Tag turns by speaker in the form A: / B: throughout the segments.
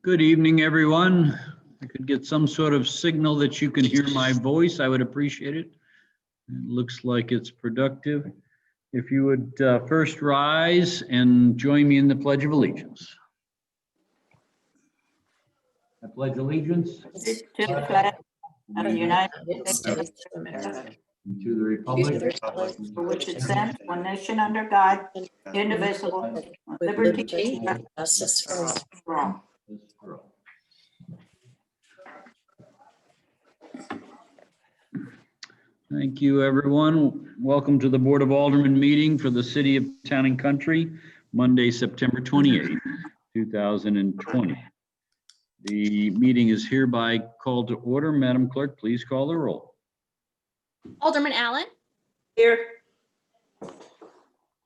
A: Good evening, everyone. If I could get some sort of signal that you can hear my voice, I would appreciate it. It looks like it's productive. If you would first rise and join me in the Pledge of Allegiance. I pledge allegiance
B: To the flag of the United States of America,
A: and to the republic
B: for which it stands, one nation under God, indivisible, with liberty and
C: Justice for all.
B: for all.
A: Thank you, everyone. Welcome to the Board of Aldermen meeting for the City of Town and Country, Monday, September 28th, 2020. The meeting is hereby called to order. Madam Clerk, please call the roll.
D: Alderman Allen,
B: Here.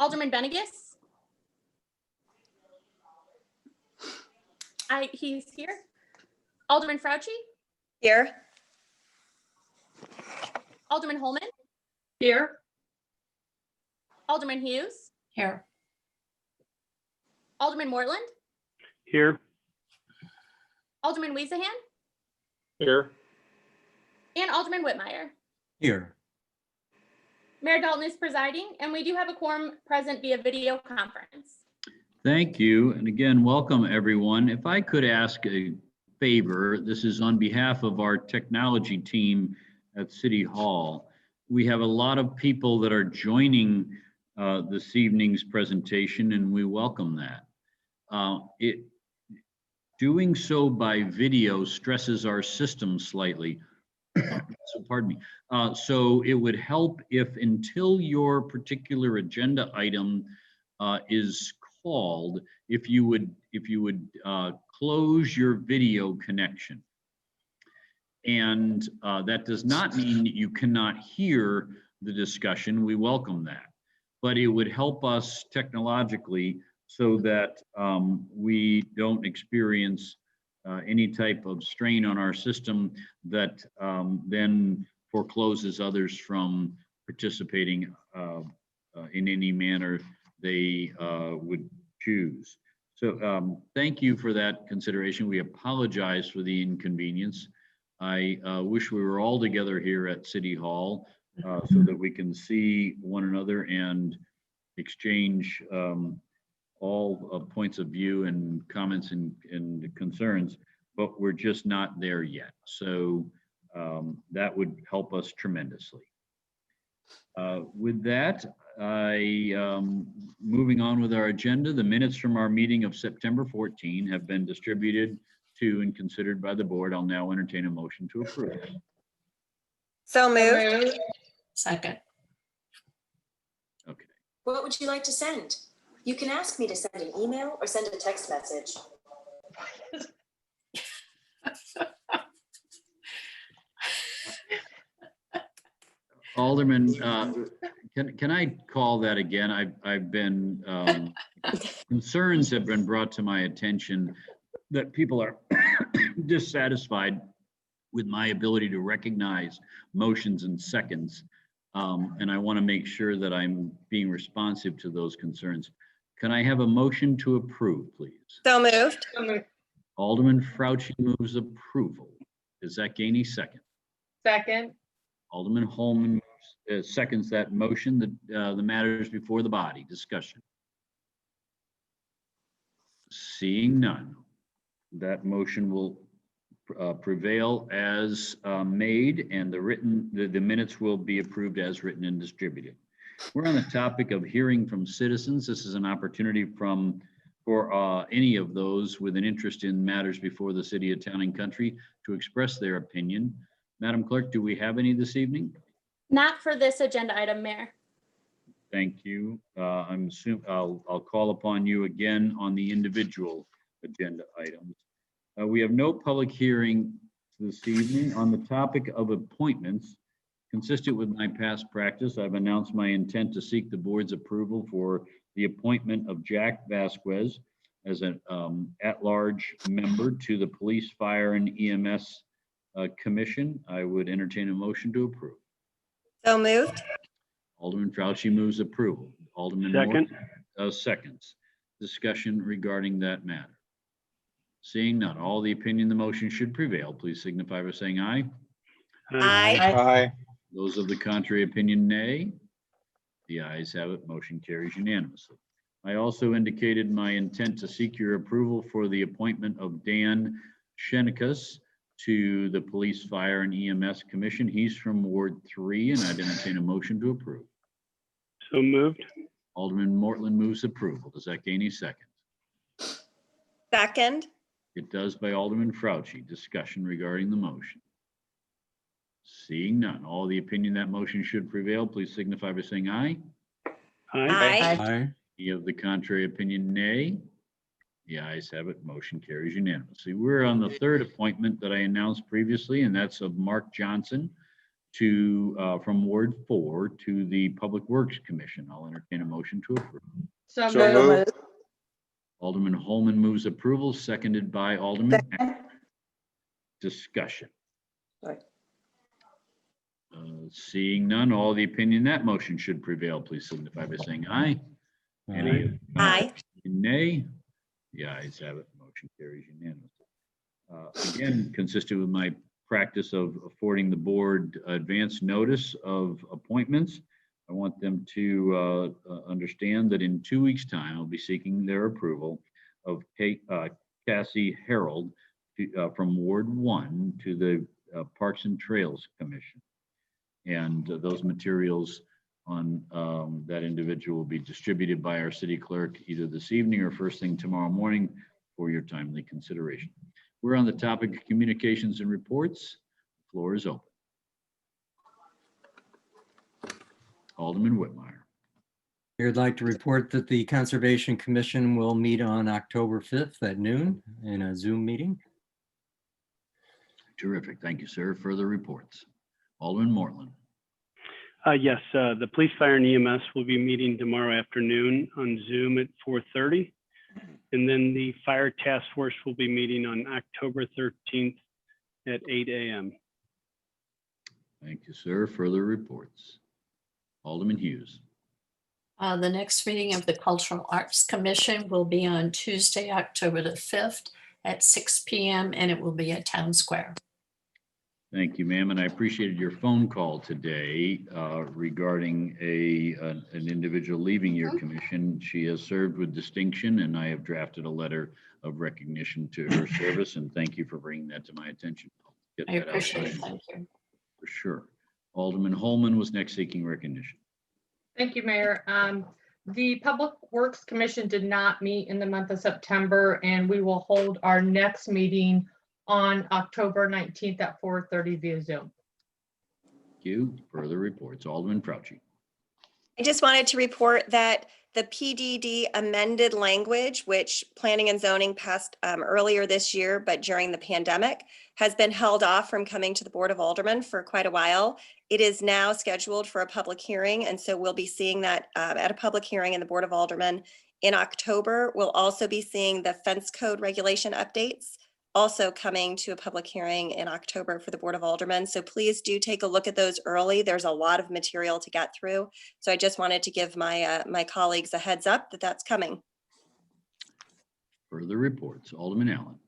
D: Alderman Benegas. He's here. Alderman Fauci,
C: Here.
D: Alderman Holman,
B: Here.
D: Alderman Hughes,
C: Here.
D: Alderman Mortland,
E: Here.
D: Alderman Wiesahan,
E: Here.
D: and Alderman Whitmire.
F: Here.
D: Mayor Dalton is presiding, and we do have a quorum present via video conference.
A: Thank you. And again, welcome, everyone. If I could ask a favor, this is on behalf of our technology team at City Hall. We have a lot of people that are joining this evening's presentation, and we welcome that. Doing so by video stresses our system slightly. So pardon me. So it would help if until your particular agenda item is called, if you would close your video connection. And that does not mean that you cannot hear the discussion. We welcome that. But it would help us technologically so that we don't experience any type of strain on our system that then forecloses others from participating in any manner they would choose. So thank you for that consideration. We apologize for the inconvenience. I wish we were all together here at City Hall so that we can see one another and exchange all points of view and comments and concerns, but we're just not there yet. So that would help us tremendously. With that, moving on with our agenda, the minutes from our meeting of September 14 have been distributed to and considered by the board. I'll now entertain a motion to approve.
C: So moved. Second.
A: Okay.
G: What would you like to send? You can ask me to send an email or send a text message.
A: Alderman, can I call that again? I've been, concerns have been brought to my attention that people are dissatisfied with my ability to recognize motions and seconds. And I want to make sure that I'm being responsive to those concerns. Can I have a motion to approve, please?
C: So moved.
A: Alderman Fauci moves approval. Is that Gainey second?
B: Second.
A: Alderman Holman seconds that motion. The matter is before the body. Discussion. Seeing none, that motion will prevail as made, and the minutes will be approved as written and distributed. We're on the topic of hearing from citizens. This is an opportunity for any of those with an interest in matters before the City of Town and Country to express their opinion. Madam Clerk, do we have any this evening?
D: Not for this agenda item, Mayor.
A: Thank you. I'll call upon you again on the individual agenda items. We have no public hearing this evening on the topic of appointments. Consistent with my past practice, I've announced my intent to seek the board's approval for the appointment of Jack Vasquez as an at-large member to the Police, Fire, and EMS Commission. I would entertain a motion to approve.
C: So moved.
A: Alderman Fauci moves approval. Alderman
E: Second.
A: Moore seconds. Discussion regarding that matter. Seeing none, all the opinion the motion should prevail, please signify by saying aye.
C: Aye.
E: Aye.
A: Those of the contrary opinion, nay. The ayes have it, motion carries unanimously. I also indicated my intent to seek your approval for the appointment of Dan Shenikas to the Police, Fire, and EMS Commission. He's from Ward 3, and I'd entertain a motion to approve.
E: So moved.
A: Alderman Mortland moves approval. Does that gain a second?
C: Second.
A: It does by Alderman Fauci. Discussion regarding the motion. Seeing none, all the opinion that motion should prevail, please signify by saying aye.
C: Aye.
F: Aye.
A: Any of the contrary opinion, nay. The ayes have it, motion carries unanimously. We're on the third appointment that I announced previously, and that's of Mark Johnson to, from Ward 4 to the Public Works Commission. I'll entertain a motion to approve.
B: So moved.
A: Alderman Holman moves approval, seconded by Alderman.
B: Second.
A: Discussion.
B: Sorry.
A: Seeing none, all the opinion that motion should prevail, please signify by saying aye. Any of the
C: Aye.
A: nay? The ayes have it, motion carries unanimously. Again, consistent with my practice of affording the board advance notice of appointments, I want them to understand that in 2 weeks' time, I'll be seeking their approval of Cassie Harold from Ward 1 to the Parks and Trails Commission. And those materials on that individual will be distributed by our city clerk either this evening or first thing tomorrow morning for your timely consideration. We're on the topic of communications and reports. The floor is open. Alderman Whitmire.
F: I'd like to report that the Conservation Commission will meet on October 5th at noon in a Zoom meeting.
A: Terrific. Thank you, sir. Further reports. Alderman Mortland.
E: Yes, the police, fire, and EMS will be meeting tomorrow afternoon on Zoom at 4:30. And then the fire task force will be meeting on October 13th at 8 a.m.
A: Thank you, sir. Further reports. Alderman Hughes.
H: The next meeting of the Cultural Arts Commission will be on Tuesday, October the 5th at 6 p.m. and it will be at Town Square.
A: Thank you, ma'am. And I appreciated your phone call today regarding an individual leaving your commission. She has served with distinction, and I have drafted a letter of recognition to her service. And thank you for bringing that to my attention. I'll get
H: I
A: that out
H: appreciate it. Thank you.
A: for sure. Alderman Holman was next seeking recognition.
I: Thank you, Mayor. The Public Works Commission did not meet in the month of September, and we will hold our next meeting on October 19th at 4:30 via Zoom.
A: Thank you. Further reports. Alderman Fauci.
C: I just wanted to report that the PDD amended language, which Planning and Zoning passed earlier this year, but during the pandemic, has been held off from coming to the Board of Aldermen for quite a while. It is now scheduled for a public hearing, and so we'll be seeing that at a public hearing in the Board of Aldermen in October. We'll also be seeing the fence code regulation updates also coming to a public hearing in October for the Board of Aldermen. So please do take a look at those early. There's a lot of material to get through. So I just wanted to give my my colleagues a heads up that that's coming.
A: Further reports. Alderman Allen.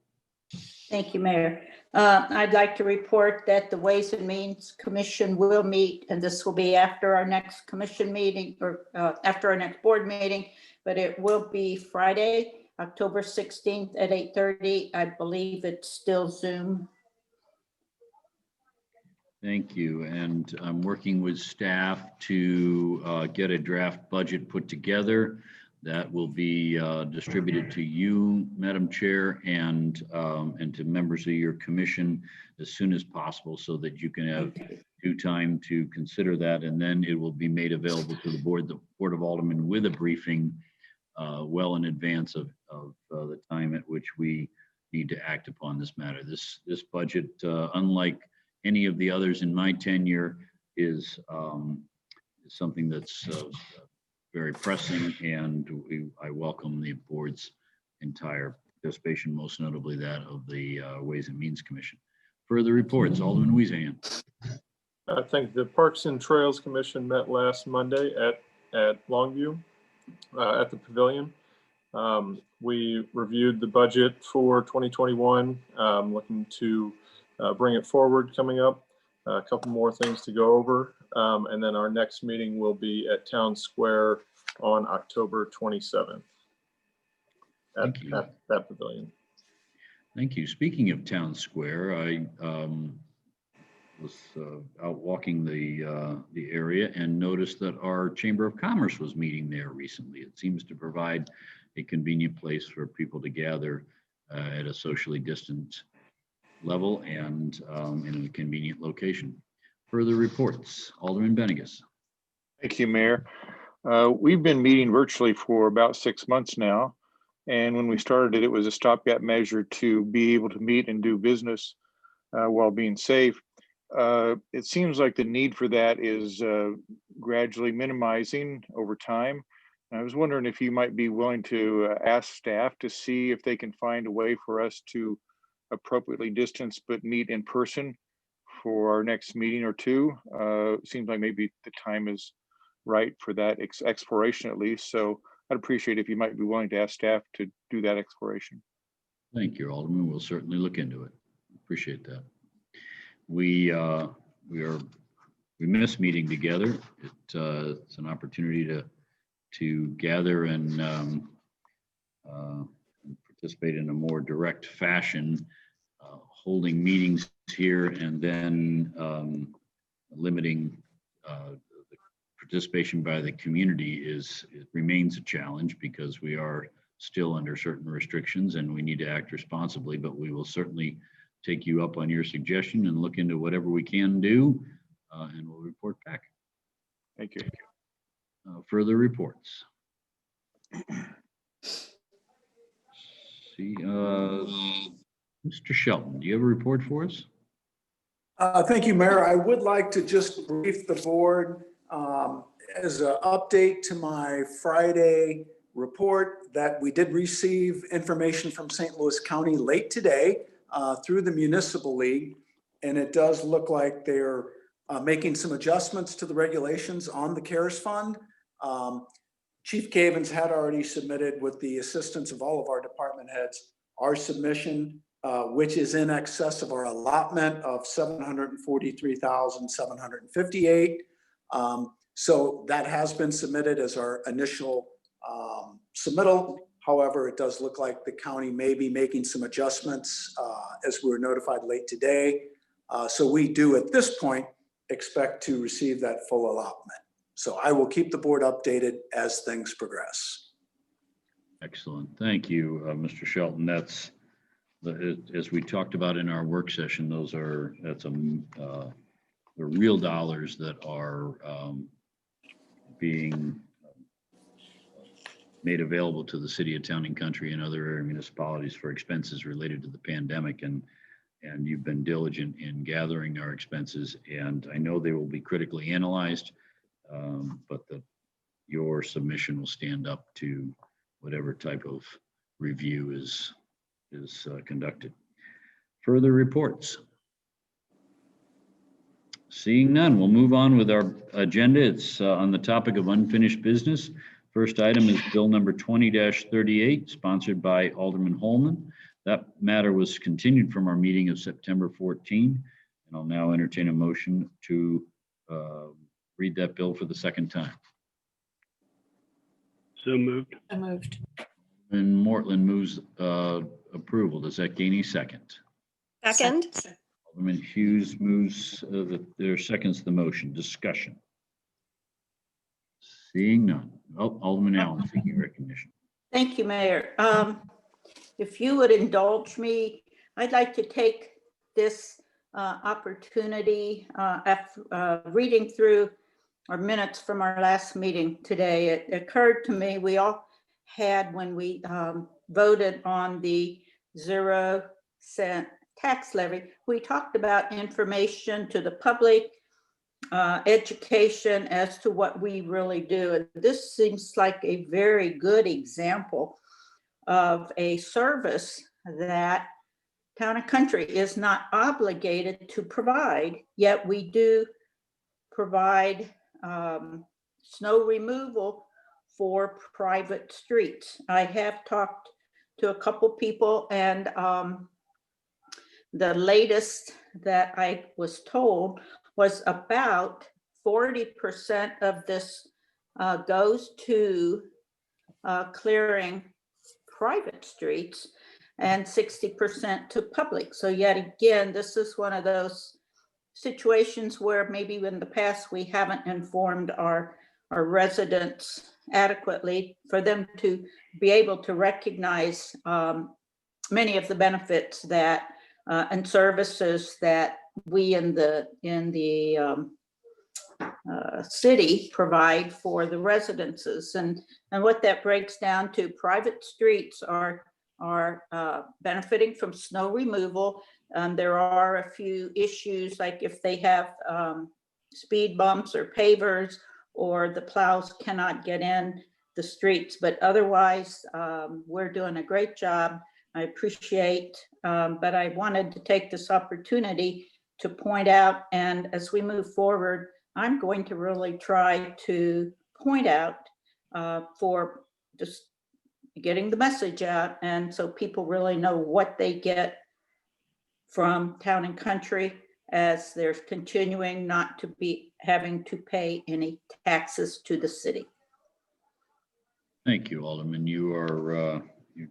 B: Thank you, Mayor. I'd like to report that the Ways and Means Commission will meet, and this will be after our next commission meeting or after our next board meeting, but it will be Friday, October 16th at 8:30. I believe it's still Zoom.
A: Thank you. And I'm working with staff to get a draft budget put together that will be distributed to you, Madam Chair, and to members of your commission as soon as possible so that you can have due time to consider that. And then it will be made available to the Board of Aldermen with a briefing well in advance of the time at which we need to act upon this matter. This budget, unlike any of the others in my tenure, is something that's very pressing, and I welcome the board's entire participation, most notably that of the Ways and Means Commission. Further reports, Alderman Weezand.
J: I think the Parks and Trails Commission met last Monday at Longview at the Pavilion, We reviewed the budget for 2021, looking to bring it forward coming up. A couple more things to go over. And then our next meeting will be at Town Square on October 27th at
A: Thank you.
J: that pavilion.
A: Thank you. Speaking of Town Square, I was out walking the area and noticed that our Chamber of Commerce was meeting there recently. It seems to provide a convenient place for people to gather at a socially distant level and in a convenient location. Further reports, Alderman Benegas.
K: Thank you, Mayor. We've been meeting virtually for about 6 months now. And when we started it, it was a stopgap measure to be able to meet and do business while being safe. It seems like the need for that is gradually minimizing over time. And I was wondering if you might be willing to ask staff to see if they can find a way for us to appropriately distance but meet in person for our next meeting or two. Seems like maybe the time is right for that exploration at least. So I'd appreciate if you might be willing to ask staff to do that exploration.
A: Thank you, Alderman. We'll certainly look into it. Appreciate that. We miss meeting together. It's an opportunity to gather and participate in a more direct fashion, holding meetings here and then limiting the participation by the community it remains a challenge because we are still under certain restrictions and we need to act responsibly, but we will certainly take you up on your suggestion and look into whatever we can do and we'll report back.
K: Thank you.
A: Further reports. See, Mr. Shelton, do you have a report for us?
L: Thank you, Mayor. I would like to just brief the board as an update to my Friday report that we did receive information from St. Louis County late today through the Municipal League. And it does look like they're making some adjustments to the regulations on the CARES Fund. Chief Cavens had already submitted, with the assistance of all of our department heads, our submission, which is in excess of our allotment of $743,758. So that has been submitted as our initial submittal. However, it does look like the county may be making some adjustments as we were notified late today. So we do at this point expect to receive that full allotment. So I will keep the board updated as things progress.
A: Excellent. Thank you, Mr. Shelton. That's as we talked about in our work session, that's the real dollars that are being made available to the city of Town and Country and other area municipalities for expenses related to the pandemic. And you've been diligent in gathering our expenses, and I know they will be critically analyzed, but your submission will stand up to whatever type of review is conducted. Further reports? Seeing none, we'll move on with our agenda. It's on the topic of unfinished business. First item is bill number 20-38, sponsored by Alderman Holman. That matter was continued from our meeting of September 14, and I'll now entertain a motion to read that bill for the second time.
E: So moved.
H: So moved.
A: And Mortland moves approval. Does that gain a second?
C: Second.
A: Alderman Hughes moves, there seconds the motion. Discussion. Seeing none. Oh, Alderman Allen seeking recognition.
B: Thank you, Mayor. If you would indulge me, I'd like to take this opportunity after reading through our minutes from our last meeting today. It occurred to me, we all had, when we voted on the 0-cent tax levy, we talked about information to the public, education as to what we really do. And this seems like a very good example of a service that Town and Country is not obligated to provide, yet we do provide snow removal for private streets. I have talked to a couple people, and the latest that I was told was about 40% of this goes to clearing private streets and 60% to public. So yet again, this is one of those situations where maybe in the past we haven't informed our residents adequately for them to be able to recognize many of the benefits that and services that we in the city provide for the residences. And what that breaks down to, private streets are benefiting from snow removal. There are a few issues, like if they have speed bumps or pavers, or the plows cannot get in the streets, but otherwise we're doing a great job. I appreciate, but I wanted to take this opportunity to point out, and as we move forward, I'm going to really try to point out for just getting the message out, and so people really know what they get from Town and Country, as they're continuing not to be having to pay any taxes to the city.
A: Thank you, Alderman. You are you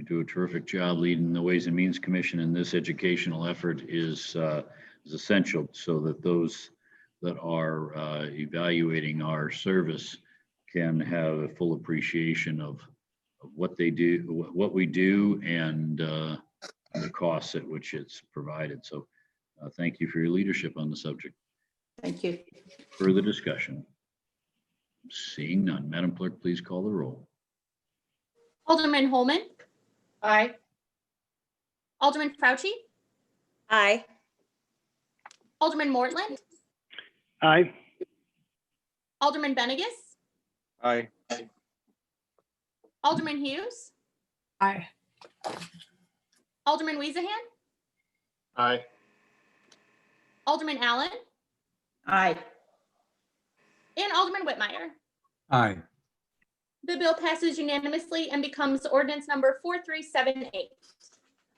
A: do a terrific job leading the Ways and Means Commission, and this educational effort is essential so that those that are evaluating our service can have a full appreciation of what they do, what we do, and the costs at which it's provided. So thank you for your leadership on the subject.
B: Thank you.
A: Further discussion? Seeing none, Madam Clerk, please call the roll.
D: Alderman Holman,
I: Aye.
D: Alderman Fauci,
C: Aye.
D: Alderman Mortland,
E: Aye.
D: Alderman Bennegus,
K: Aye.
D: Alderman Hughes,
H: Aye.
D: Alderman Weezahan,
J: Aye.
D: Alderman Allen,
B: Aye.
D: and Alderman Whitmire.
F: Aye.
D: The bill passes unanimously and becomes ordinance number 4378.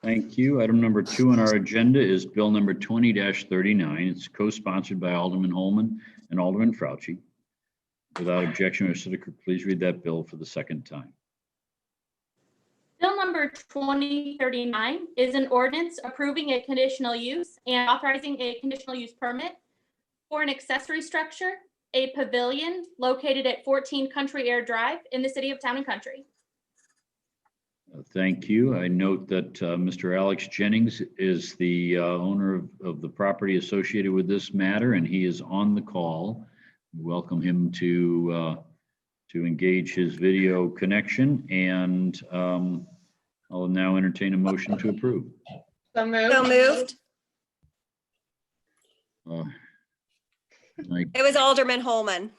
A: Thank you. Item number 2 on our agenda is Bill number 20-39. It's co-sponsored by Alderman Holman and Alderman Fauci. Without objection, Mr. Clerk, please read that bill for the second time.
D: Bill number 2039 is an ordinance approving a conditional use and authorizing a conditional use permit for an accessory structure, a pavilion located at 14 Country Air Drive in the city of Town and Country.
A: Thank you. I note that Mr. Alex Jennings is the owner of the property associated with this matter, and he is on the call. We welcome him to engage his video connection, and I'll now entertain a motion to approve.
I: So moved.
C: So moved. It was Alderman Holman.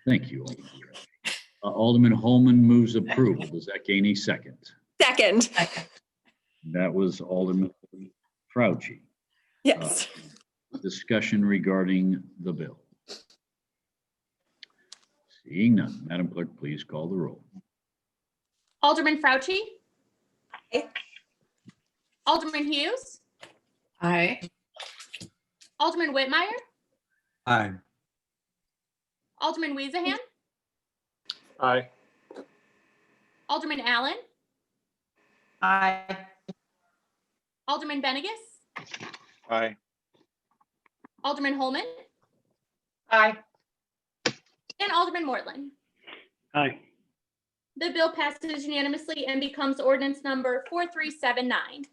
A: Thank you. Alderman Holman moves approval. Does that gain a second?
C: Second.
A: That was Alderman Fauci.
C: Yes.
A: Discussion regarding the bill. Seeing none, Madam Clerk, please call the roll.
D: Alderman Fauci,
C: Aye.
D: Alderman Hughes,
H: Aye.
D: Alderman Whitmire,
F: Aye.
D: Alderman Weezahan,
J: Aye.
D: Alderman Allen,
B: Aye.
D: Alderman Bennegus,
K: Aye.
D: Alderman Holman,
I: Aye.
D: and Alderman Mortland.
E: Aye.
D: The bill passes unanimously and becomes ordinance number 4379.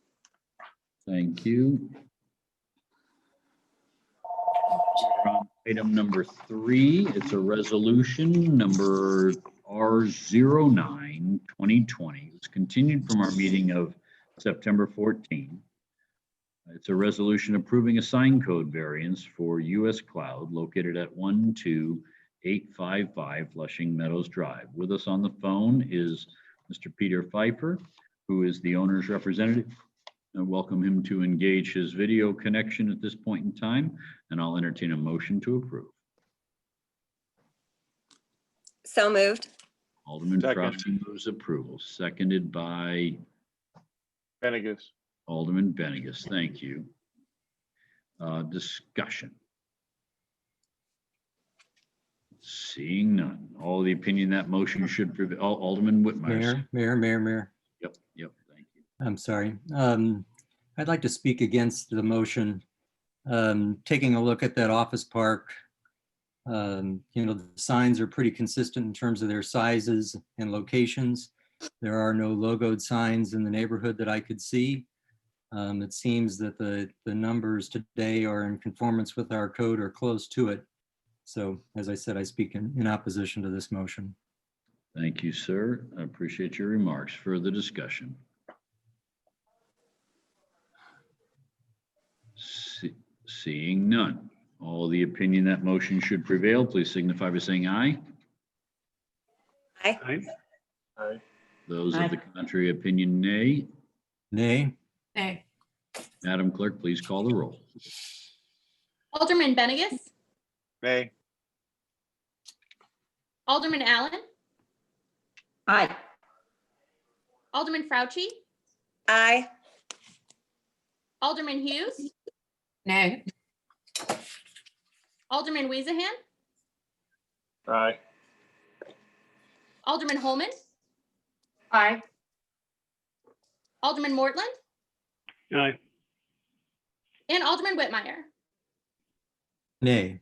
A: Thank you. We're on item number 3. It's a resolution number R09 2020. It's continued from our meeting of September 14. It's a resolution approving a sign code variance for US Cloud located at 12855 Flushing Meadows Drive. With us on the phone is Mr. Peter Pfeiffer, who is the owner's representative. I welcome him to engage his video connection at this point in time, and I'll entertain a motion to approve.
C: So moved.
A: Alderman
K: Second.
A: Fauci moves approval, seconded by
K: Venegas.
A: Alderman Venegas. Thank you. Discussion. Seeing none. All the opinion that motion should prevail. Alderman Whitmire.
F: Mayor.
A: Yep, thank you.
F: I'm sorry. I'd like to speak against the motion. Taking a look at that office park, the signs are pretty consistent in terms of their sizes and locations. There are no logoed signs in the neighborhood that I could see. It seems that the numbers today are in conformance with our code or close to it. So as I said, I speak in opposition to this motion.
A: Thank you, sir. I appreciate your remarks. Further discussion. Seeing none. All the opinion that motion should prevail, please signify by saying aye.
C: Aye.
E: Aye.
J: Aye.
A: Those
B: Aye.
A: of the contrary opinion, nay.
F: Nay.
H: Nay.
A: Madam Clerk, please call the roll.
D: Alderman Benegas,
K: Nay.
D: Alderman Allen,
B: Aye.
D: Alderman Fauci,
C: Aye.
D: Alderman Hughes,
H: Nay.
D: Alderman Weezahan,
J: Aye.
D: Alderman Holman,
I: Aye.
D: Alderman Mortland,
E: Aye.
D: and Alderman Whitmire.
F: Nay.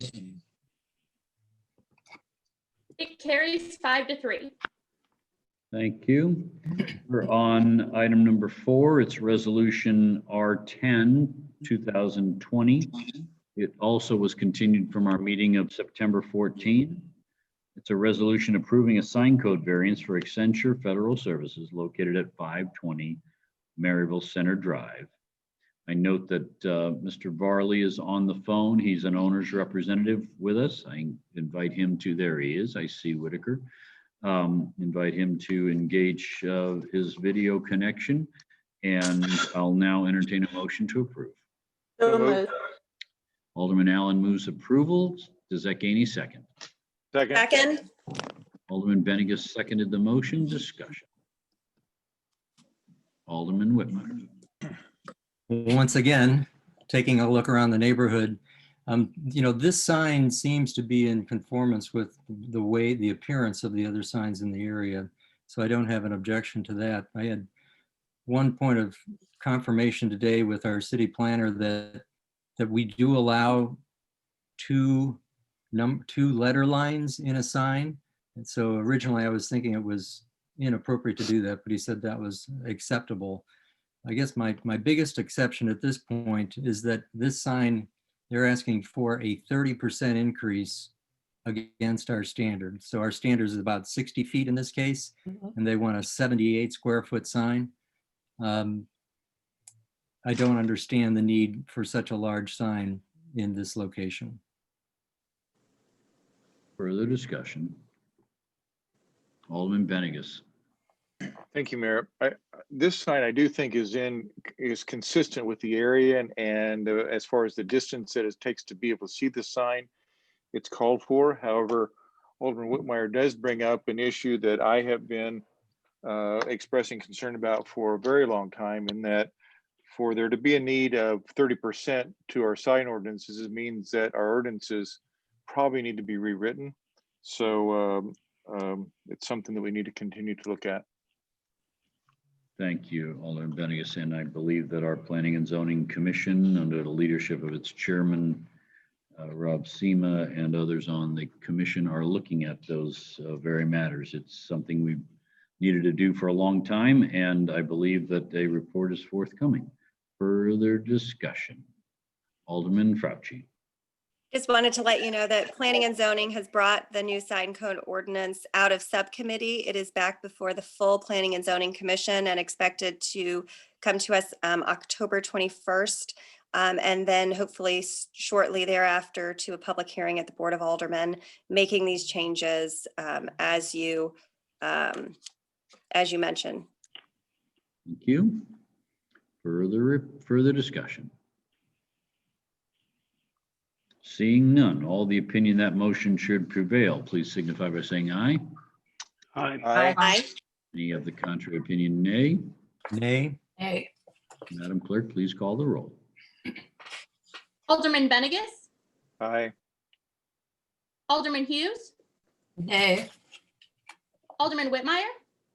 D: It carries 5-3.
A: Thank you. We're on item number 4. It's resolution R10, 2020. It also was continued from our meeting of September 14. It's a resolution approving a sign code variance for Accenture Federal Services located at 520 Maryville Center Drive. I note that Mr. Varley is on the phone. He's an owner's representative with us. I invite him to, there he is. I see Whitaker. Invite him to engage his video connection, and I'll now entertain a motion to approve.
B: So
K: So moved.
B: moved.
A: Alderman Allen moves approval. Does that gain a second?
K: Second.
C: Second.
A: Alderman Venegas seconded the motion. Discussion. Alderman Whitmire.
F: Once again, taking a look around the neighborhood, this sign seems to be in conformance with the appearance of the other signs in the area. So I don't have an objection to that. I had one point of confirmation today with our city planner that we do allow two letter lines in a sign. And so originally I was thinking it was inappropriate to do that, but he said that was acceptable. I guess my biggest exception at this point is that this sign, they're asking for a 30% increase against our standard. So our standard is about 60 feet in this case, and they want a 78 square foot sign. I don't understand the need for such a large sign in this location.
A: Further discussion. Alderman Venegas.
K: Thank you, Mayor. This sign I do think is consistent with the area and as far as the distance that it takes to be able to see the sign, it's called for. However, Alderman Whitmire does bring up an issue that I have been expressing concern about for a very long time, in that for there to be a need of 30% to our sign ordinances, it means that our ordinances probably need to be rewritten. So it's something that we need to continue to look at.
A: Thank you, Alderman Venegas, and I believe that our Planning and Zoning Commission, under the leadership of its chairman, Rob Sema, and others on the commission, are looking at those very matters. It's something we've needed to do for a long time, and I believe that a report is forthcoming. Further discussion. Alderman Fauci.
C: Just wanted to let you know that Planning and Zoning has brought the new sign code ordinance out of subcommittee. It is back before the full Planning and Zoning Commission and expected to come to us October 21st. And then hopefully shortly thereafter to a public hearing at the Board of Aldermen, making these changes as you mentioned.
A: Thank you. Further discussion. Seeing none, all the opinion that motion should prevail, please signify by saying aye.
E: Aye.
C: Aye.
A: Any of the contrary opinion, nay.
F: Nay.
H: Nay.
A: Madam Clerk, please call the roll.
D: Alderman Benegus,
K: Aye.
D: Alderman Hughes,
H: Nay.
D: Alderman Whitmire,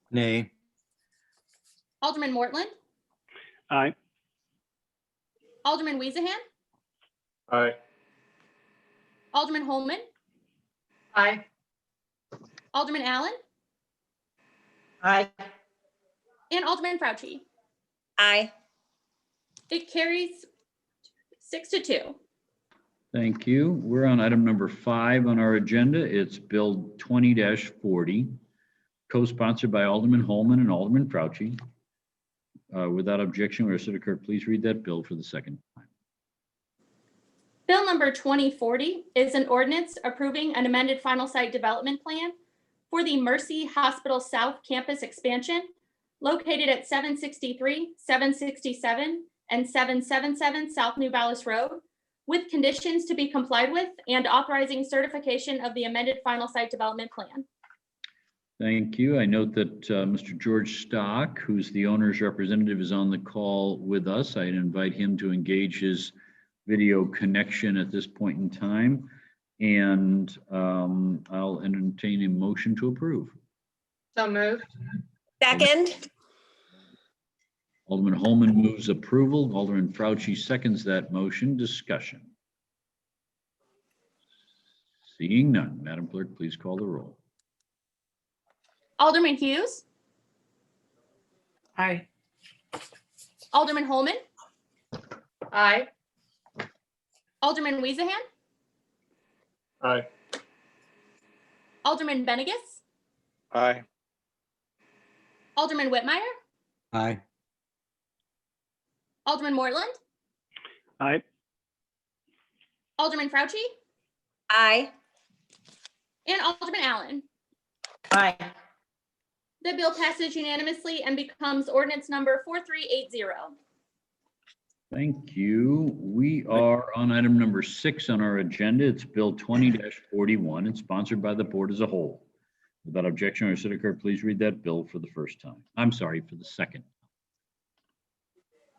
F: Nay.
D: Alderman Mortland,
E: Aye.
D: Alderman Weezahan,
J: Aye.
D: Alderman Holman,
I: Aye.
D: Alderman Allen,
B: Aye.
D: and Alderman Fauci.
C: Aye.
D: It carries 6-2.
A: Thank you. We're on item number 5 on our agenda. It's Bill 20-40, co-sponsored by Alderman Holman and Alderman Fauci. Without objection, will our City Clerk please read that bill for the second time?
D: Bill number 2040 is an ordinance approving an amended final site development plan for the Mercy Hospital South Campus expansion located at 763, 767, and 777 South New Ballas Road, with conditions to be complied with and authorizing certification of the amended final site development plan.
A: Thank you. I note that Mr. George Stock, who's the owner's representative, is on the call with us. I'd invite him to engage his video connection at this point in time, and I'll entertain a motion to approve.
I: So moved.
C: Second.
A: Alderman Holman moves approval. Alderman Fauci seconds that motion. Discussion. Seeing none, Madam Clerk, please call the roll.
D: Alderman Hughes,
H: Aye.
D: Alderman Holman,
I: Aye.
D: Alderman Weezahan,
J: Aye.
D: Alderman Benegus,
K: Aye.
D: Alderman Whitmire,
F: Aye.
D: Alderman Mortland,
E: Aye.
D: Alderman Fauci,
C: Aye.
D: and Alderman Allen.
B: Aye.
D: The bill passes unanimously and becomes ordinance number 4380.
A: Thank you. We are on item number 6 on our agenda. It's Bill 20-41 and sponsored by the board as a whole. Without objection, our City Clerk, please read that bill for the first time. I'm sorry, for the second.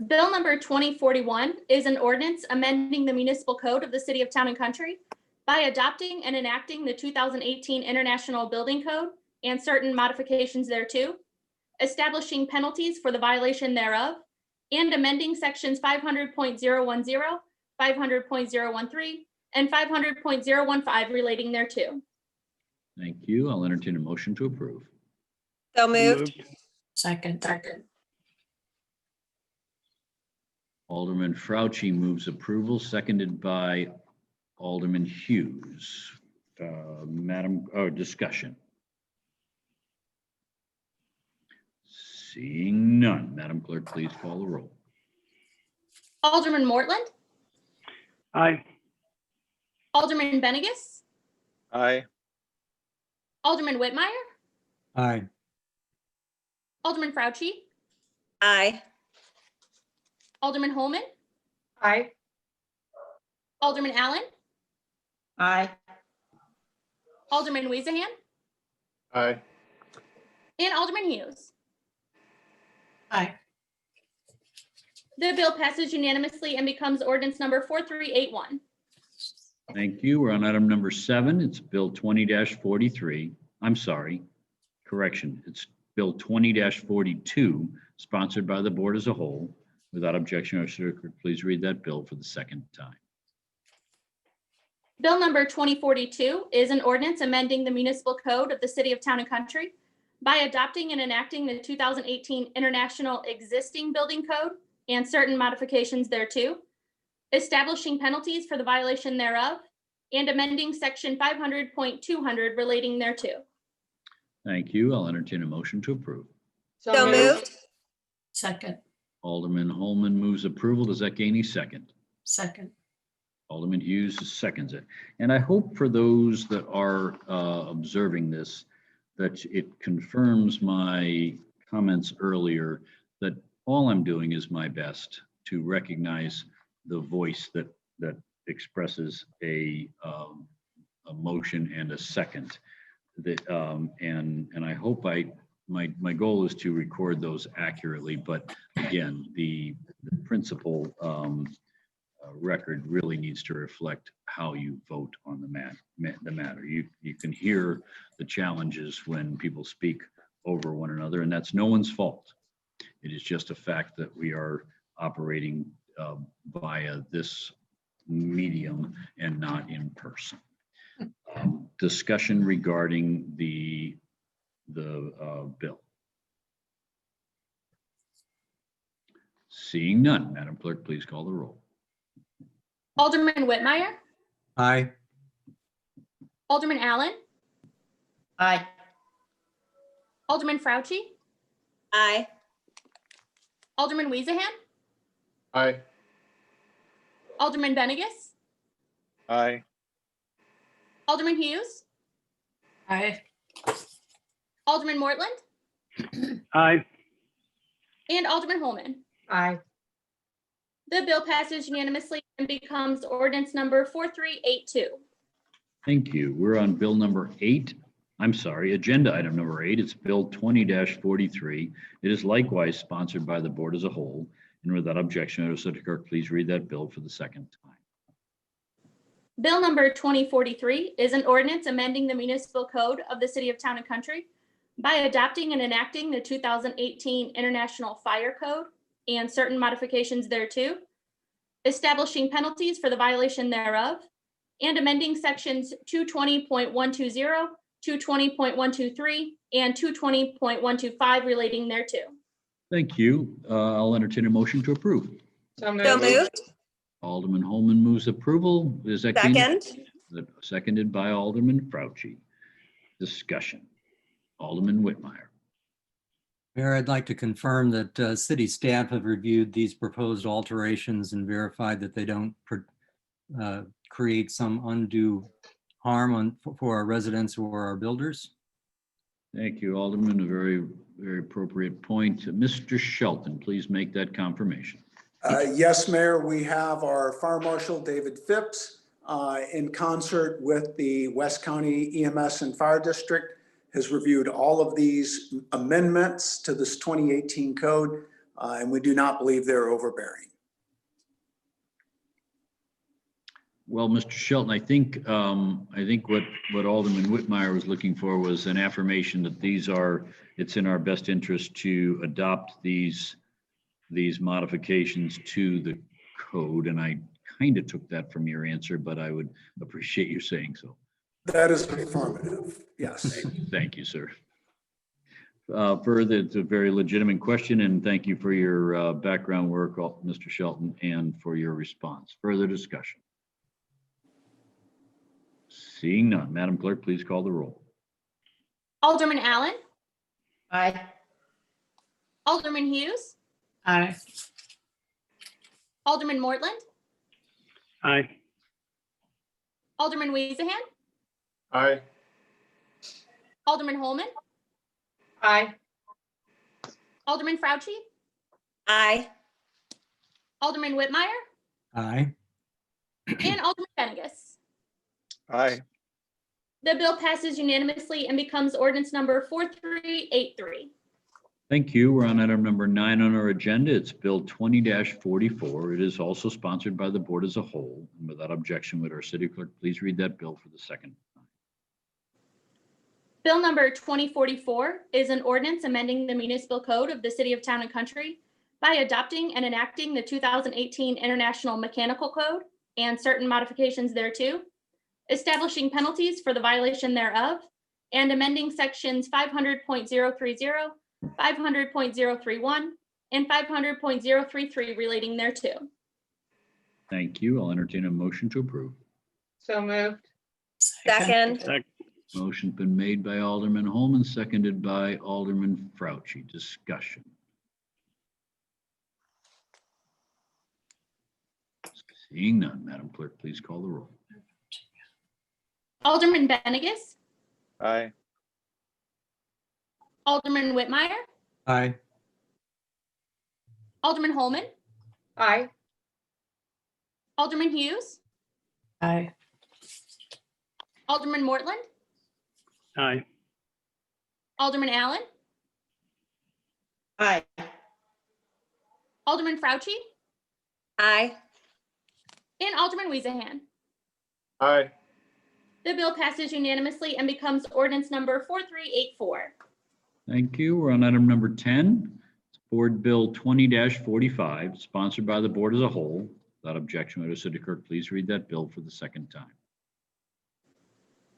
D: Bill number 2041 is an ordinance amending the municipal code of the City of Town and Country by adopting and enacting the 2018 International Building Code and certain modifications thereto, establishing penalties for the violation thereof, and amending sections 500.010, 500.013, and 500.015 relating thereto.
A: Thank you. I'll entertain a motion to approve.
C: So moved.
H: Second.
A: Alderman Fauci moves approval, seconded by Alderman Hughes. Discussion. Seeing none, Madam Clerk, please call the roll.
D: Alderman Mortland,
E: Aye.
D: Alderman Benegus,
K: Aye.
D: Alderman Whitmire,
F: Aye.
D: Alderman Fauci,
C: Aye.
D: Alderman Holman,
I: Aye.
D: Alderman Allen,
B: Aye.
D: Alderman Weezahan,
J: Aye.
D: and Alderman Hughes.
H: Aye.
D: The bill passes unanimously and becomes ordinance number 4381.
A: Thank you. We're on item number 7. It's Bill 20-43. I'm sorry, correction. It's Bill 20-42, sponsored by the board as a whole. Without objection, our City Clerk, please read that bill for the second time.
D: Bill number 2042 is an ordinance amending the municipal code of the City of Town and Country by adopting and enacting the 2018 International Existing Building Code and certain modifications thereto, establishing penalties for the violation thereof, and amending section 500.200 relating thereto.
A: Thank you. I'll entertain a motion to approve.
C: So moved.
H: Second.
A: Alderman Holman moves approval. Does that gain a second?
H: Second.
A: Alderman Hughes seconds it. And I hope for those that are observing this, that it confirms my comments earlier, that all I'm doing is my best to recognize the voice that expresses a motion and a second. That, and I hope my goal is to record those accurately, but again, the principal record really needs to reflect how you vote on the matter. You can hear the challenges when people speak over one another, and that's no one's fault. It is just a fact that we are operating via this medium and not in person. Discussion regarding the bill. Seeing none, Madam Clerk, please call the roll.
D: Alderman Whitmire,
F: Aye.
D: Alderman Allen,
B: Aye.
D: Alderman Fauci,
C: Aye.
D: Alderman Weezahan,
J: Aye.
D: Alderman Benegus,
K: Aye.
D: Alderman Hughes,
H: Aye.
D: Alderman Mortland,
E: Aye.
D: and Alderman Holman.
I: Aye.
D: The bill passes unanimously and becomes ordinance number 4382.
A: Thank you. We're on bill number 8. I'm sorry, agenda item number 8. It's bill 20-43. It is likewise sponsored by the board as a whole. And without objection, I would City Clerk, please read that bill for the second time.
D: Bill number 2043 is an ordinance amending the municipal code of the City of Town and Country by adopting and enacting the 2018 International Fire Code and certain modifications thereto, establishing penalties for the violation thereof, and amending sections 220.120, 220.123, and 220.125 relating thereto.
A: Thank you. I'll entertain a motion to approve.
I: So
C: So
I: moved.
C: moved.
A: Alderman Holman moves approval. Is that clean?
C: Second.
A: Seconded by Alderman Fauci. Discussion. Alderman Whitmire.
F: Mayor, I'd like to confirm that city staff have reviewed these proposed alterations and verified that they don't create some undue harm for our residents or our builders.
A: Thank you, Alderman. A very, very appropriate point. Mr. Shelton, please make that confirmation.
L: Yes, Mayor, we have our Fire Marshal, David Phipps, in concert with the West County EMS and Fire District, has reviewed all of these amendments to this 2018 code, and we do not believe they're overbearing.
A: Well, Mr. Shelton, I think what Alderman Whitmire was looking for was an affirmation that it's in our best interest to adopt these modifications to the code. And I kind of took that from your answer, but I would appreciate you saying so.
L: That is affirmative, yes.
A: Thank you, sir. Further, it's a very legitimate question, and thank you for your background work, Mr. Shelton, and for your response. Further discussion. Seeing none, Madam Clerk, please call the roll.
D: Alderman Allen,
B: Aye.
D: Alderman Hughes,
H: Aye.
D: Alderman Mortland,
E: Aye.
D: Alderman Weezahan,
J: Aye.
D: Alderman Holman,
I: Aye.
D: Alderman Fauci,
C: Aye.
D: Alderman Whitmire,
F: Aye.
D: and Alderman Benegus.
K: Aye.
D: The bill passes unanimously and becomes ordinance number 4383.
A: Thank you. We're on item number 9 on our agenda. It's Bill 20-44. It is also sponsored by the board as a whole. And without objection, would our city clerk please read that bill for the second time?
D: Bill number 2044 is an ordinance amending the municipal code of the City of Town and Country by adopting and enacting the 2018 International Mechanical Code and certain modifications thereto, establishing penalties for the violation thereof, and amending sections 500.030, 500.031, and 500.033 relating thereto.
A: Thank you. I'll entertain a motion to approve.
I: So moved.
C: Second.
A: Motion's been made by Alderman Holman, seconded by Alderman Fauci. Discussion. Seeing none, Madam Clerk, please call the roll.
D: Alderman Benegus,
K: Aye.
D: Alderman Whitmire,
F: Aye.
D: Alderman Holman,
I: Aye.
D: Alderman Hughes,
H: Aye.
D: Alderman Mortland,
E: Aye.
D: Alderman Allen,
B: Aye.
D: Alderman Fauci,
C: Aye.
D: and Alderman Weezahan.
J: Aye.
D: The bill passes unanimously and becomes ordinance number 4384.
A: Thank you. We're on item number 10. It's Board Bill 20-45, sponsored by the board as a whole. Without objection, would the city clerk please read that bill for the second time?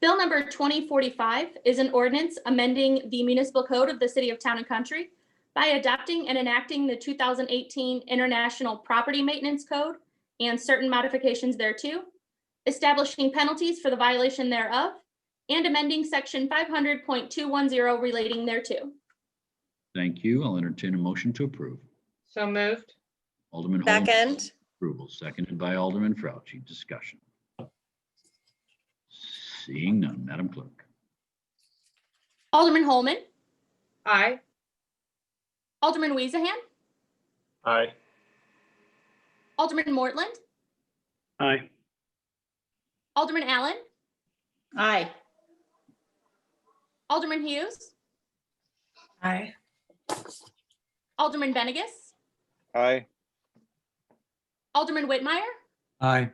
D: Bill number 2045 is an ordinance amending the municipal code of the city of Town and Country by adopting and enacting the 2018 International Property Maintenance Code and certain modifications thereto, establishing penalties for the violation thereof, and amending section 500.210 relating thereto.
A: Thank you. I'll entertain a motion to approve.
I: So moved.
A: Alderman Holman.
C: Second.
A: Approval, seconded by Alderman Fauci. Discussion. Seeing none, Madam Clerk.
D: Alderman Holman,
I: Aye.
D: Alderman Weezahan,
J: Aye.
D: Alderman Mortland,
E: Aye.
D: Alderman Allen,
B: Aye.
D: Alderman Hughes,
H: Aye.
D: Alderman Benegus,
K: Aye.
D: Alderman Whitmire,
F: Aye.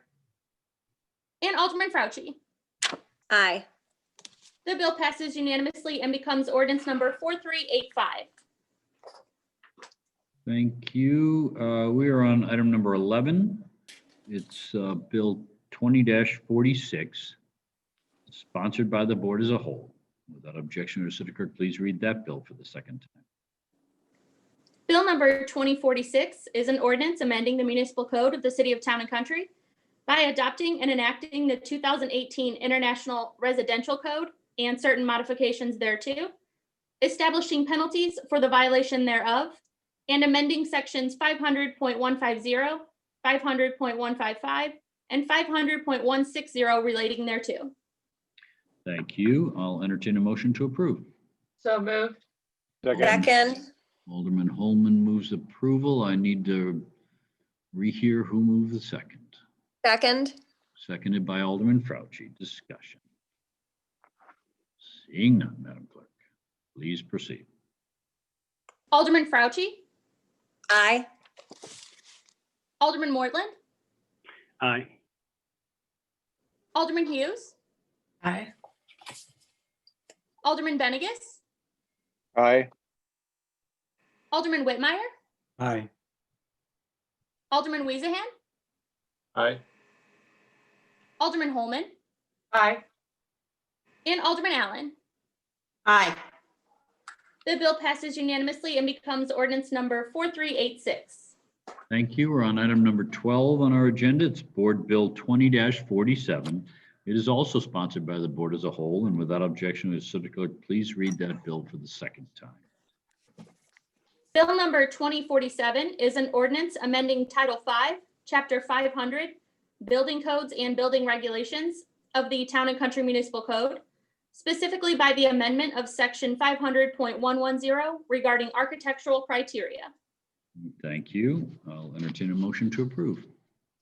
D: and Alderman Fauci.
C: Aye.
D: The bill passes unanimously and becomes ordinance number 4385.
A: Thank you. We are on item number 11. It's Bill 20-46, sponsored by the board as a whole. Without objection, would the city clerk please read that bill for the second time?
D: Bill number 2046 is an ordinance amending the municipal code of the city of Town and Country by adopting and enacting the 2018 International Residential Code and certain modifications thereto, establishing penalties for the violation thereof, and amending sections 500.150, 500.155, and 500.160 relating thereto.
A: Thank you. I'll entertain a motion to approve.
I: So moved.
C: Second.
A: Alderman Holman moves approval. I need to rehear who moved the second.
C: Second.
A: Seconded by Alderman Fauci. Discussion. Seeing none, Madam Clerk, please proceed.
D: Alderman Fauci,
C: Aye.
D: Alderman Mortland,
E: Aye.
D: Alderman Hughes,
H: Aye.
D: Alderman Benegus,
K: Aye.
D: Alderman Whitmire,
F: Aye.
D: Alderman Weezahan,
J: Aye.
D: Alderman Holman,
I: Aye.
D: and Alderman Allen.
B: Aye.
D: The bill passes unanimously and becomes ordinance number 4386.
A: Thank you. We're on item number 12 on our agenda. It's Board Bill 20-47. It is also sponsored by the board as a whole, and without objection, would the city clerk please read that bill for the second time?
D: Bill number 2047 is an ordinance amending Title 5, Chapter 500, Building Codes and Building Regulations of the Town and Country Municipal Code, specifically by the amendment of Section 500.110 regarding architectural criteria.
A: Thank you. I'll entertain a motion to approve.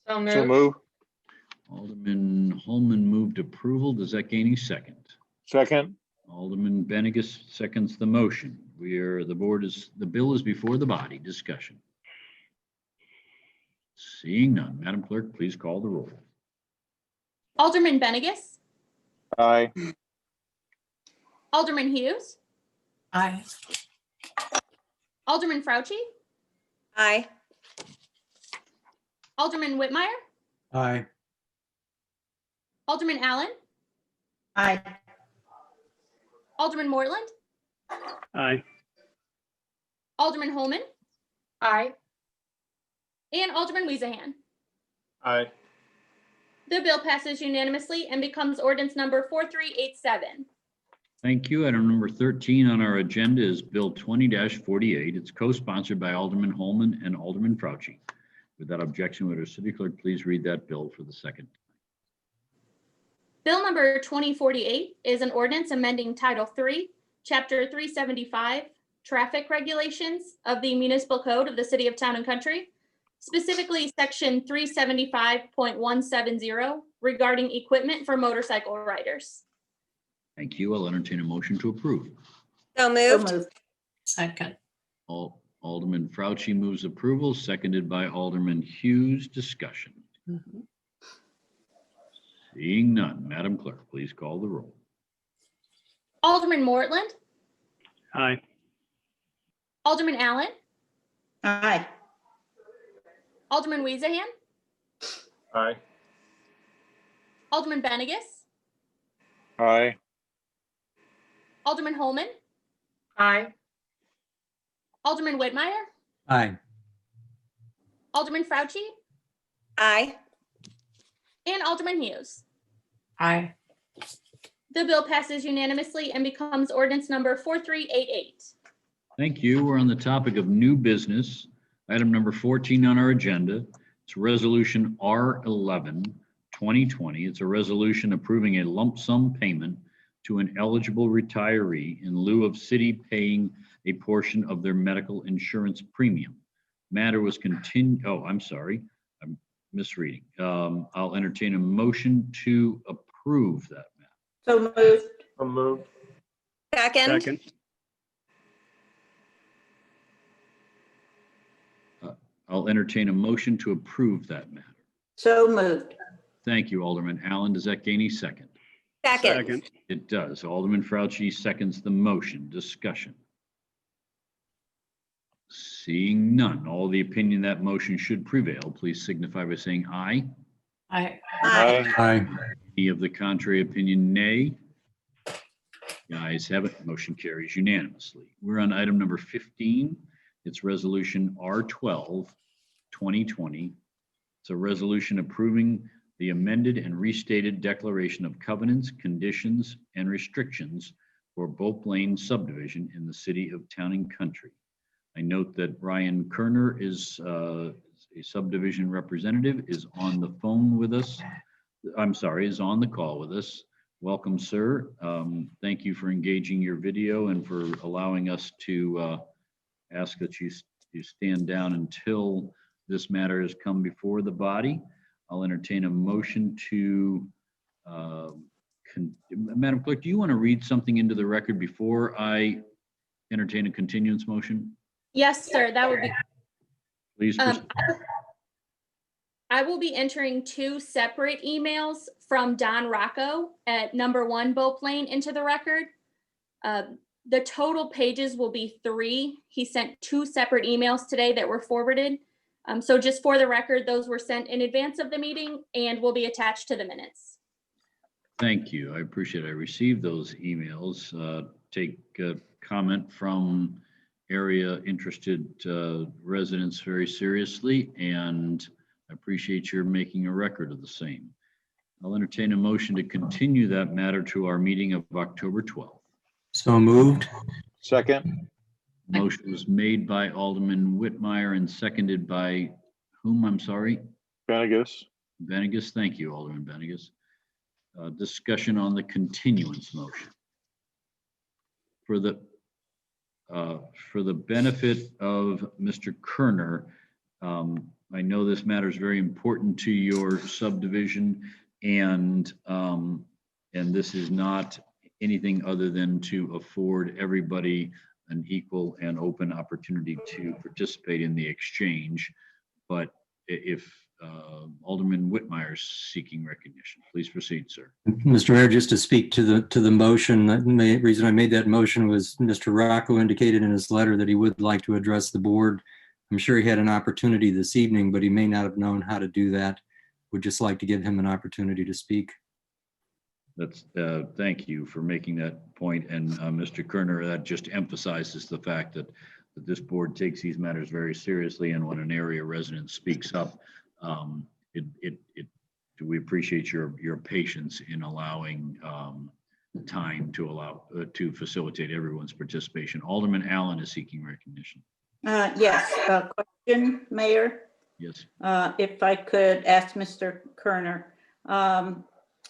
I: So
K: So
I: moved.
K: move.
A: Alderman Holman moved approval. Does that gain a second?
K: Second.
A: Alderman Benegus seconds the motion. The bill is before the body. Discussion. Seeing none, Madam Clerk, please call the roll.
D: Alderman Benegus,
K: Aye.
D: Alderman Hughes,
H: Aye.
D: Alderman Fauci,
C: Aye.
D: Alderman Whitmire,
F: Aye.
D: Alderman Allen,
B: Aye.
D: Alderman Mortland,
E: Aye.
D: Alderman Holman,
I: Aye.
D: and Alderman Weezahan.
J: Aye.
D: The bill passes unanimously and becomes ordinance number 4387.
A: Thank you. Item number 13 on our agenda is Bill 20-48. It's co-sponsored by Alderman Holman and Alderman Fauci. Without objection, would our city clerk please read that bill for the second time?
D: Bill number 2048 is an ordinance amending Title 3, Chapter 375, Traffic Regulations of the Municipal Code of the City of Town and Country, specifically Section 375.170 regarding equipment for motorcycle riders.
A: Thank you. I'll entertain a motion to approve.
C: So
B: So
C: moved.
B: moved.
H: Second.
A: Alderman Fauci moves approval, seconded by Alderman Hughes. Discussion.
H: Mhm.
A: Seeing none, Madam Clerk, please call the roll.
D: Alderman Mortland,
E: Aye.
D: Alderman Allen,
B: Aye.
D: Alderman Weezahan,
J: Aye.
D: Alderman Benegus,
K: Aye.
D: Alderman Holman,
I: Aye.
D: Alderman Whitmire,
F: Aye.
D: Alderman Fauci,
C: Aye.
D: and Alderman Hughes.
H: Aye.
D: The bill passes unanimously and becomes ordinance number 4388.
A: Thank you. We're on the topic of new business. Item number 14 on our agenda. It's Resolution R11, 2020. It's a resolution approving a lump sum payment to an eligible retiree in lieu of city paying a portion of their medical insurance premium. Matter was continued. Oh, I'm sorry. I'm misreading. I'll entertain a motion to approve that matter.
B: So moved.
J: So moved.
C: Second.
E: Second.
A: I'll entertain a motion to approve that matter.
B: So moved.
A: Thank you, Alderman Allen. Does that gain a second?
C: Second.
A: It does. Alderman Fauci seconds the motion. Discussion. Seeing none, all the opinion that motion should prevail, please signify by saying aye.
H: Aye.
B: Aye.
F: Aye.
A: Any of the contrary opinion, nay. The ayes have it. Motion carries unanimously. We're on item number 15. It's Resolution R12, 2020. It's a resolution approving the amended and restated declaration of covenants, conditions, and restrictions for Bope Lane subdivision in the city of Town and Country. I note that Ryan Kerner is a subdivision representative, is on the phone with us. I'm sorry, is on the call with us. Welcome, sir. Thank you for engaging your video and for allowing us to ask that you stand down until this matter has come before the body. I'll entertain a motion to, Madam Clerk, do you want to read something into the record before I entertain a continuance motion?
D: Yes, sir, that would be.
A: Please proceed.
D: I will be entering two separate emails from Don Rocco at number 1 Bope Lane into the record. The total pages will be 3. He sent 2 separate emails today that were forwarded. So just for the record, those were sent in advance of the meeting and will be attached to the minutes.
A: Thank you. I appreciate it. I received those emails. Take comment from area interested residents very seriously, and I appreciate your making a record of the same. I'll entertain a motion to continue that matter to our meeting of October 12th.
F: So moved.
K: Second.
A: Motion was made by Alderman Whitmire and seconded by whom? I'm sorry.
K: Venegas.
A: Venegas. Thank you, Alderman Venegas. Discussion on the continuance motion. For the benefit of Mr. Kerner, I know this matter is very important to your subdivision, and this is not anything other than to afford everybody an equal and open opportunity to participate in the exchange. But if Alderman Whitmire is seeking recognition, please proceed, sir.
F: Mr. Mayor, just to speak to the motion, the reason I made that motion was Mr. Rocco indicated in his letter that he would like to address the board. I'm sure he had an opportunity this evening, but he may not have known how to do that. Would just like to give him an opportunity to speak.
A: That's thank you for making that point. And Mr. Kerner, that just emphasizes the fact that this board takes these matters very seriously. And when an area resident speaks up, we appreciate your patience in allowing time to facilitate everyone's participation. Alderman Allen is seeking recognition.
B: Yes, question, Mayor.
A: Yes.
B: If I could ask Mr. Kerner.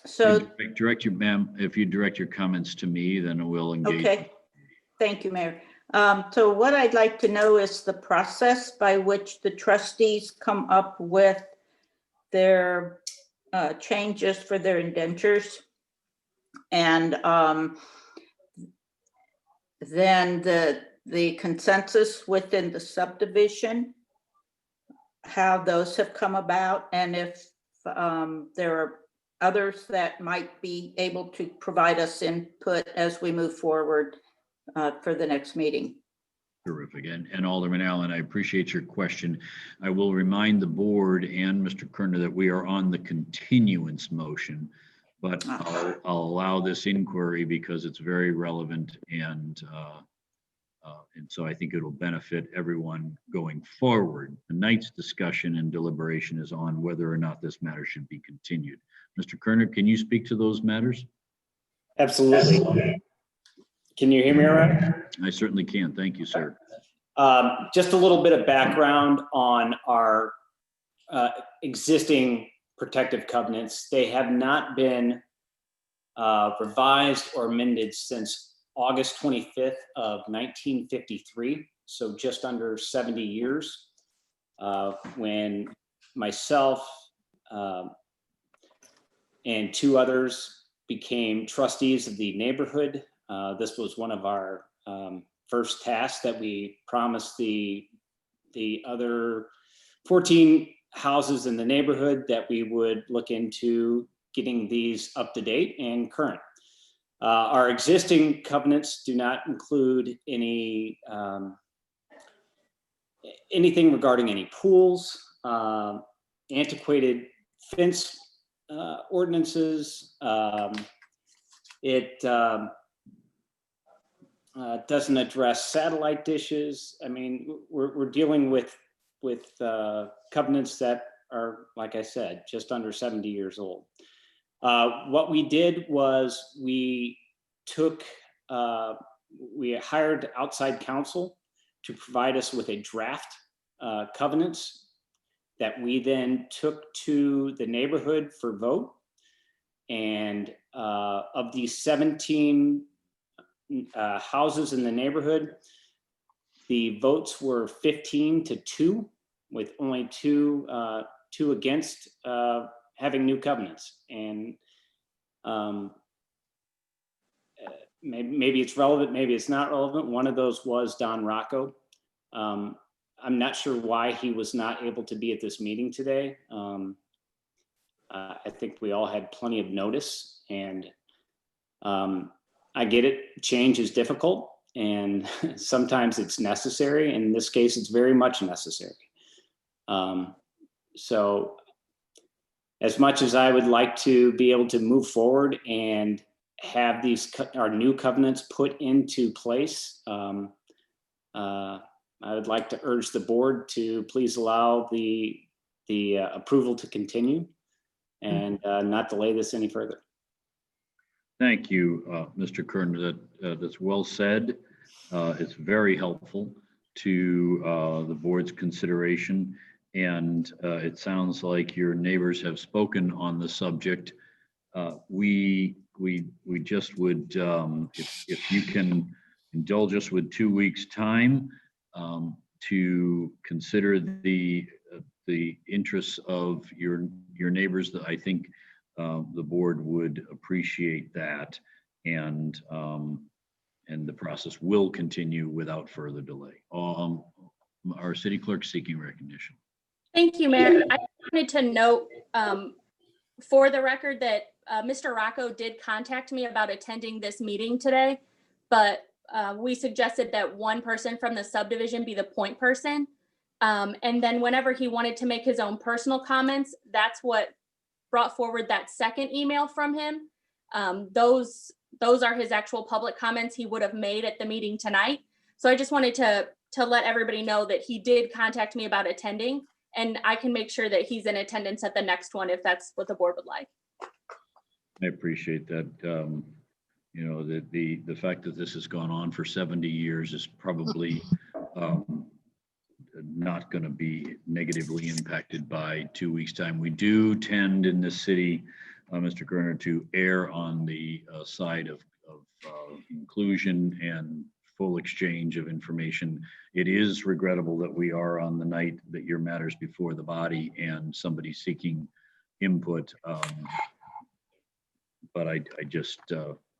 B: So,
A: If you direct your comments to me, then we'll engage.
B: okay, thank you, Mayor. So what I'd like to know is the process by which the trustees come up with their changes for their indentures. And then the consensus within the subdivision, how those have come about, and if there are others that might be able to provide us input as we move forward for the next meeting.
A: Terrific. And Alderman Allen, I appreciate your question. I will remind the board and Mr. Kerner that we are on the continuance motion, but I'll allow this inquiry because it's very relevant, and so I think it'll benefit everyone going forward. Tonight's discussion and deliberation is on whether or not this matter should be continued. Mr. Kerner, can you speak to those matters?
M: Absolutely. Can you hear me all right?
A: I certainly can. Thank you, sir.
M: Just a little bit of background on our existing protective covenants. They have not been revised or amended since August 25th of 1953, so just under 70 years, when myself and two others became trustees of the neighborhood. This was one of our first tasks that we promised the other 14 houses in the neighborhood that we would look into getting these up to date and current. Our existing covenants do not include any anything regarding any pools, antiquated fence ordinances. It doesn't address satellite dishes. I mean, we're dealing with covenants that are, like I said, just under 70 years old. What we did was we hired outside counsel to provide us with a draft covenants that we then took to the neighborhood for vote. And of these 17 houses in the neighborhood, the votes were 15-2, with only two against having new covenants. And maybe it's relevant, maybe it's not relevant. One of those was Don Rocco. I'm not sure why he was not able to be at this meeting today. I think we all had plenty of notice, and I get it, change is difficult, and sometimes it's necessary. In this case, it's very much necessary. So as much as I would like to be able to move forward and have our new covenants put into place, I would like to urge the board to please allow the approval to continue and not delay this any further.
A: Thank you, Mr. Kerner. That's well said. It's very helpful to the board's consideration, and it sounds like your neighbors have spoken on the subject. We just would, if you can indulge us with 2 weeks' time to consider the interests of your neighbors, that I think the board would appreciate that, and the process will continue without further delay. Our city clerk seeking recognition.
D: Thank you, Mayor. I wanted to note for the record that Mr. Rocco did contact me about attending this meeting today, but we suggested that one person from the subdivision be the point person. And then whenever he wanted to make his own personal comments, that's what brought forward that second email from him. Those are his actual public comments he would have made at the meeting tonight. So I just wanted to let everybody know that he did contact me about attending, and I can make sure that he's in attendance at the next one if that's what the board would like.
A: I appreciate that. You know, the fact that this has gone on for 70 years is probably not going to be negatively impacted by 2 weeks' time. We do tend in this city, Mr. Kerner, to err on the side of inclusion and full exchange of information. It is regrettable that we are on the night that your matter's before the body and somebody seeking input. But I just,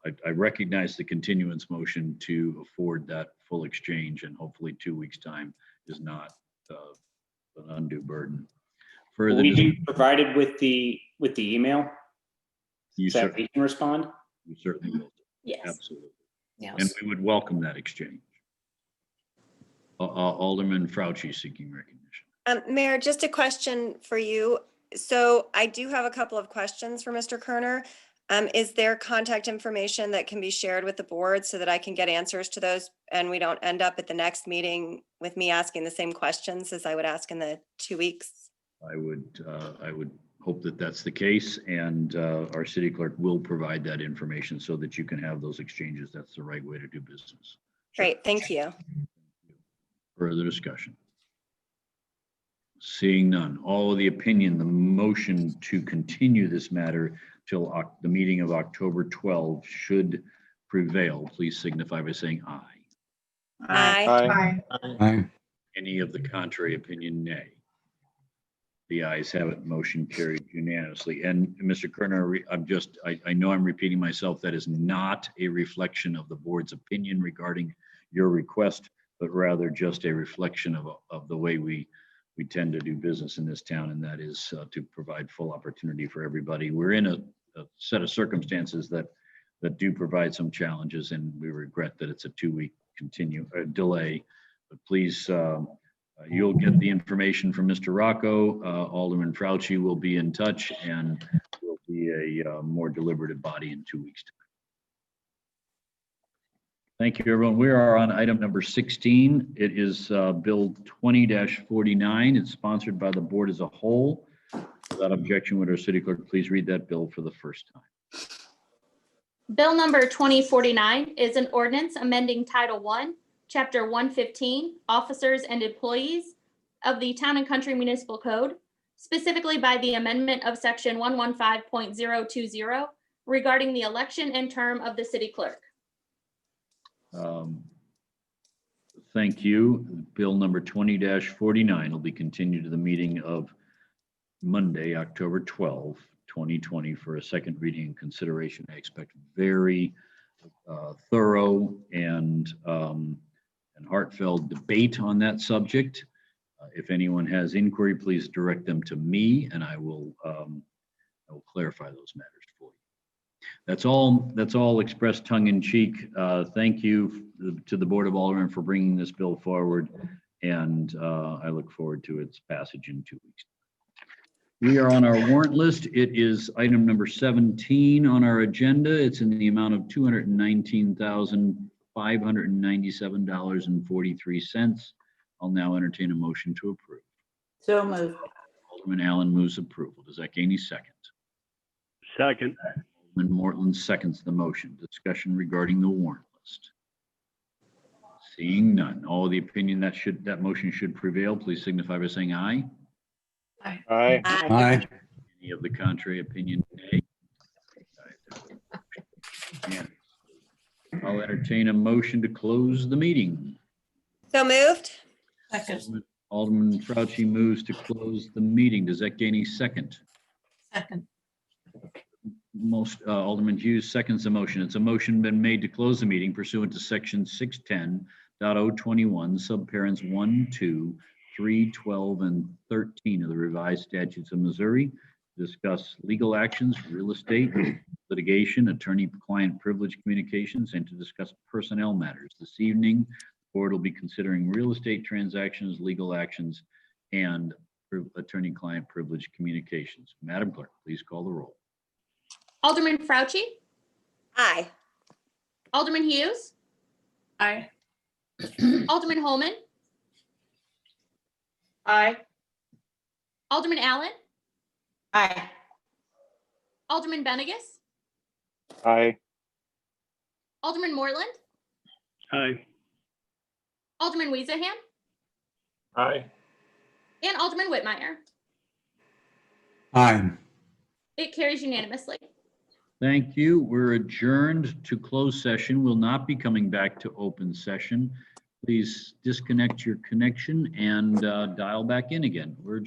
A: I recognize the continuance motion to afford that full exchange, and hopefully 2 weeks' time is not an undue burden.
M: Will
A: Further,
M: we be provided with the email?
A: you
M: So that
A: certainly,
M: we can respond?
A: you certainly will.
D: Yes.
A: Absolutely. And
H: Yes.
A: we would welcome that exchange. Alderman Fauci seeking recognition.
C: Mayor, just a question for you. So I do have a couple of questions for Mr. Kerner. Is there contact information that can be shared with the board so that I can get answers to those and we don't end up at the next meeting with me asking the same questions as I would ask in the 2 weeks?
A: I would hope that that's the case, and our city clerk will provide that information so that you can have those exchanges. That's the right way to do business.
C: Great, thank you.
A: Further discussion? Seeing none, all of the opinion, the motion to continue this matter till the meeting of October 12 should prevail. Please signify by saying aye.
C: Aye.
K: Aye.
A: Any of the contrary opinion, nay. The ayes have it, motion carried unanimously. And Mr. Kerner, I know I'm repeating myself, that is not a reflection of the board's opinion regarding your request, but rather just a reflection of the way we tend to do business in this town, and that is to provide full opportunity for everybody. We're in a set of circumstances that do provide some challenges, and we regret that it's a 2-week delay. But please, you'll get the information from Mr. Rocco. Alderman Fauci will be in touch, and will be a more deliberative body in 2 weeks' time. Thank you, everyone. We are on item number 16. It is Bill 20-49. It's sponsored by the board as a whole. Without objection, would our city clerk please read that bill for the first time?
D: Bill number 2049 is an ordinance amending Title I, Chapter 115, Officers and Employees of the Town and Country Municipal Code, specifically by the amendment of Section 115.020 regarding the election and term of the city clerk.
A: Thank you. Bill number 20-49 will be continued to the meeting of Monday, October 12, 2020 for a second reading and consideration. I expect very thorough and heartfelt debate on that subject. If anyone has inquiry, please direct them to me, and I will clarify those matters for you. That's all expressed tongue in cheek. Thank you to the Board of Aldermen for bringing this bill forward, and I look forward to its passage in 2 weeks. We are on our warrant list. It is item number 17 on our agenda. It's in the amount of $219,597.43. I'll now entertain a motion to approve.
B: So moved.
A: Alderman Allen moves approval. Does that gain any second?
E: Second.
A: Alderman Mortland seconds the motion. Discussion regarding the warrant list. Seeing none, all the opinion that motion should prevail, please signify by saying aye.
K: Aye.
F: Aye.
A: Any of the contrary opinion, nay. I'll entertain a motion to close the meeting.
C: So moved?
H: Second.
A: Alderman Fauci moves to close the meeting. Does that gain any second?
H: Second.
A: Alderman Hughes seconds the motion. It's a motion been made to close the meeting pursuant to section 610.021, subparents 1, 2, 3, 12, and 13 of the revised statutes of Missouri. Discuss legal actions, real estate, litigation, attorney-client privilege communications, and to discuss personnel matters. This evening, the board will be considering real estate transactions, legal actions, and attorney-client privilege communications. Madam Clerk, please call the roll.
D: Alderman Fauci,
C: Aye.
D: Alderman Hughes,
H: Aye.
D: Alderman Holman,
I: Aye.
D: Alderman Allen,
B: Aye.
D: Alderman Benegas,
K: Aye.
D: Alderman Mortland,
E: Aye.
D: Alderman Weezahan,
J: Aye.
D: and Alderman Whitmire.
F: Aye.
D: It carries unanimously.
A: Thank you. We're adjourned to closed session. We'll not be coming back to open session. Please disconnect your connection and dial back in again. We're adjourned.